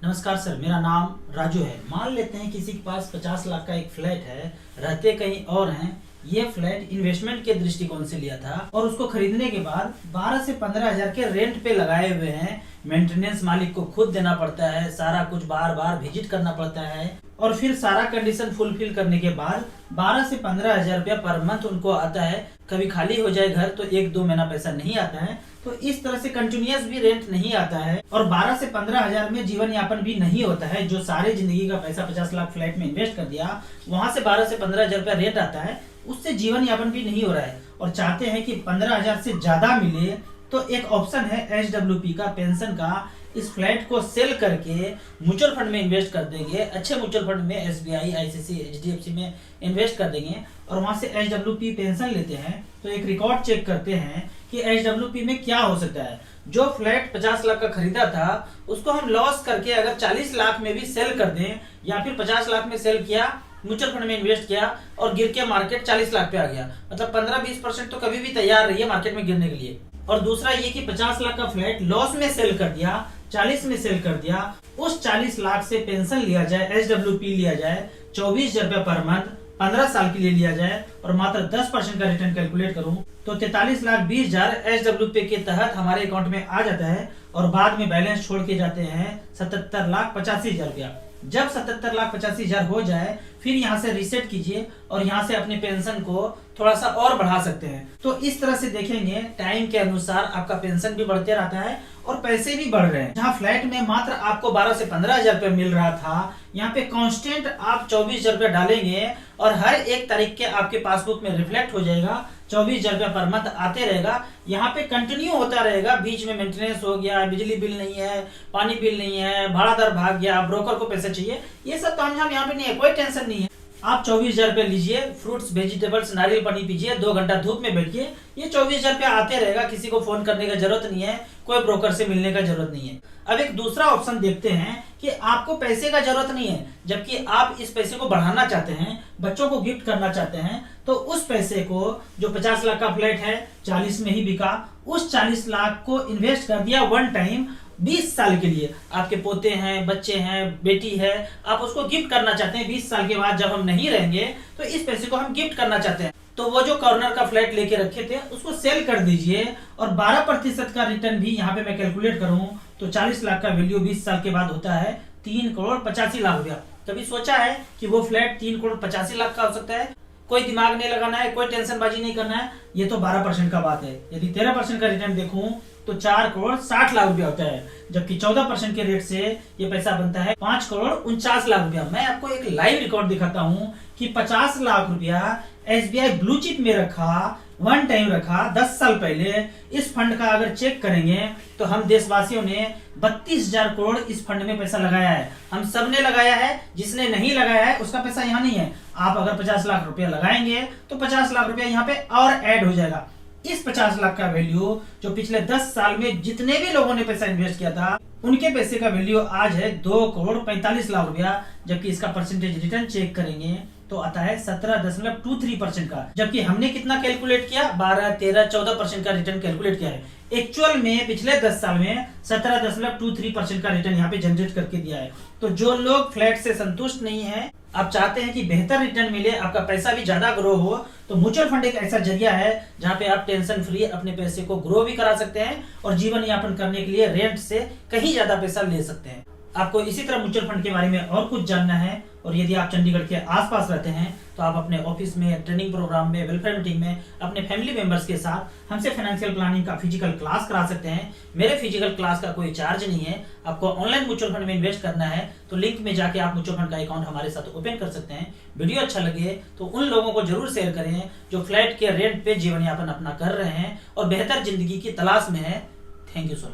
नमस्कार सर, मेरा नाम राजू है। मान लेते हैं किसी के पास 50 लाख का एक फ्लैट है, रहते कहीं और हैं। ये फ्लैट इन्वेस्टमेंट के दृष्टिकोण से लिया था और उसको खरीदने के बाद 12 से 15 हजार के रेंट पे लगाए हुए हैं। मेंटेनेंस मालिक को खुद देना पड़ता है, सारा कुछ बार बार विजिट करना पड़ता है और फिर सारा कंडीशन फुलफिल करने के बाद 12 से 15 हजार रुपया पर मंथ उनको आता है। कभी खाली हो जाए घर तो 1-2 महीना पैसा नहीं आता है, तो इस तरह से कंटिन्यूअस भी रेंट नहीं आता है और 12 से 15 हजार में जीवन यापन भी नहीं होता है। जो सारे जिंदगी का पैसा 50 लाख फ्लैट में इन्वेस्ट कर दिया, वहां से 12 से 15 हजार रुपया रेंट आता है, उससे जीवन यापन भी नहीं हो रहा है और चाहते हैं कि 15 हजार से ज्यादा मिले। तो एक ऑप्शन है HWP का, पेंशन का। इस फ्लैट को सेल करके म्यूचुअल फंड में इन्वेस्ट कर देंगे, अच्छे म्यूचुअल फंड में SBI, ICICI, HDFC में इन्वेस्ट कर देंगे और वहां से HWP पेंशन लेते हैं। तो एक रिकॉर्ड चेक करते हैं कि HWP में क्या हो सकता है। जो फ्लैट 50 लाख का खरीदा था उसको हम लॉस करके अगर 40 लाख में भी सेल कर दें या फिर 50 लाख में सेल किया, म्यूचुअल फंड में इन्वेस्ट किया और गिर के मार्केट 40 लाख पे आ गया, मतलब 15-20% तो कभी भी तैयार रही है मार्केट में गिरने के लिए। और दूसरा ये कि 50 लाख का फ्लैट लॉस में सेल कर दिया, 40 में सेल कर दिया, उस 40 लाख से पेंशन लिया जाए, HWP लिया जाए, 24,000 रुपया पर मंथ 15 साल के लिए लिया जाए और मात्र 10% का रिटर्न कैलकुलेट करूं तो 43,20,000 HWP के तहत हमारे अकाउंट में आ जाता है और बाद में बैलेंस छोड़ के जाते हैं 77,85,000 रुपया। जब 77,85,000 हो जाए फिर यहाँ से रीसेट कीजिए और यहाँ से अपने पेंशन को थोड़ा सा और बढ़ा सकते हैं। तो इस तरह से देखेंगे टाइम के अनुसार आपका पेंशन भी बढ़ते रहता है और पैसे भी बढ़ रहे हैं। जहाँ फ्लैट में मात्र आपको 12 से 15 हजार रुपया मिल रहा था, यहाँ पे कांस्टेंट आप 24,000 रुपया डालेंगे और हर एक तारीख के आपके पासबुक में रिफ्लेक्ट हो जाएगा। 24,000 रुपया पर मंथ आते रहेगा, यहाँ पे कंटिन्यू होता रहेगा। बीच में मेंटेनेंस हो गया, बिजली बिल नहीं है, पानी बिल नहीं है, भाड़ा दर भाग गया, ब्रोकर को पैसा चाहिए, ये सब तामझाम यहाँ पे नहीं है, कोई टेंशन नहीं है। आप 24,000 रुपया लीजिए, फ्रूट्स वेजिटेबल्स नारियल पानी पीजिए, 2 घंटा धूप में बैठिए, ये 24,000 रुपया आते रहेगा। किसी को फोन करने का जरूरत नहीं है, कोई ब्रोकर से मिलने का जरूरत नहीं है। अब एक दूसरा ऑप्शन देखते हैं कि आपको पैसे का जरूरत नहीं है, जबकि आप इस पैसे को बढ़ाना चाहते हैं, बच्चों को गिफ्ट करना चाहते हैं, तो उस पैसे को जो 50 लाख का फ्लैट है 40 में ही बिका, उस 40 लाख को इन्वेस्ट कर दिया वन टाइम 20 साल के लिए। आपके पोते हैं, बच्चे हैं, बेटी है, आप उसको गिफ्ट करना चाहते हैं। 20 साल के बाद जब हम नहीं रहेंगे तो इस पैसे को हम गिफ्ट करना चाहते हैं। तो वो जो कॉर्नर का फ्लैट लेके रखे थे उसको सेल कर दीजिए और 12% का रिटर्न भी यहाँ पे मैं कैलकुलेट करूं तो 40 लाख का वैल्यू 20 साल के बाद होता है 3,85,00,000 रुपया। कभी सोचा है कि वो फ्लैट 3,85,00,000 का हो सकता है? कोई दिमाग नहीं लगाना है, कोई टेंशन बाजी नहीं करना है। ये तो 12% का बात है। यदि 13% का रिटर्न देखूं तो 4,60,00,000 रुपया होता है, जबकि 14% के रेट से ये पैसा बनता है 5,49,00,000 रुपया। मैं आपको एक लाइव रिकॉर्ड दिखाता हूँ कि 50 लाख रुपया SBI ब्लू चिप में रखा, वन टाइम रखा 10 साल पहले। इस फंड का अगर चेक करेंगे तो हम देशवासियों ने 32,000 करोड़ इस फंड में पैसा लगाया है। हम सब ने लगाया है, जिसने नहीं लगाया है उसका पैसा यहाँ नहीं है। आप अगर 50 लाख रुपया लगाएंगे तो 50 लाख रुपया यहाँ पे और ऐड हो जाएगा। इस 50 लाख का वैल्यू जो पिछले 10 साल में जितने भी लोगों ने पैसा इन्वेस्ट किया था उनके पैसे का वैल्यू आज है 2,45,00,000 रुपया, जबकि इसका परसेंटेज रिटर्न चेक करेंगे तो आता है 17.23% का। जबकि हमने कितना कैलकुलेट किया, 12, 13, 14% का रिटर्न कैलकुलेट किया है। एक्चुअल में पिछले 10 साल में 17.23% का रिटर्न यहाँ पे जनरेट करके दिया है। तो जो लोग फ्लैट से संतुष्ट नहीं है, आप चाहते हैं कि बेहतर रिटर्न मिले, आपका पैसा भी ज्यादा ग्रो हो, तो म्यूचुअल फंड एक ऐसा जरिया है जहाँ पे आप टेंशन फ्री अपने पैसे को ग्रो भी करा सकते हैं और जीवन यापन करने के लिए रेंट से कहीं ज्यादा पैसा ले सकते हैं। आपको इसी तरह म्यूचुअल फंड के बारे में और कुछ जानना है और यदि आप चंडीगढ़ के आसपास रहते हैं तो आप अपने ऑफिस में, ट्रेनिंग प्रोग्राम में, वेलफेयर मीटिंग में अपने फैमिली मेंबर्स के साथ हमसे फाइनेंशियल प्लानिंग का फिजिकल क्लास करा सकते हैं। मेरे फिजिकल क्लास का कोई चार्ज नहीं है। आपको ऑनलाइन म्यूचुअल फंड में इन्वेस्ट करना है तो लिंक में जाके आप म्यूचुअल फंड का अकाउंट हमारे साथ ओपन कर सकते हैं। वीडियो अच्छा लगे तो उन लोगों को जरूर शेयर करें जो फ्लैट के रेंट पे जीवन यापन अपना कर रहे हैं और बेहतर जिंदगी की तलाश में है। Thank you so much.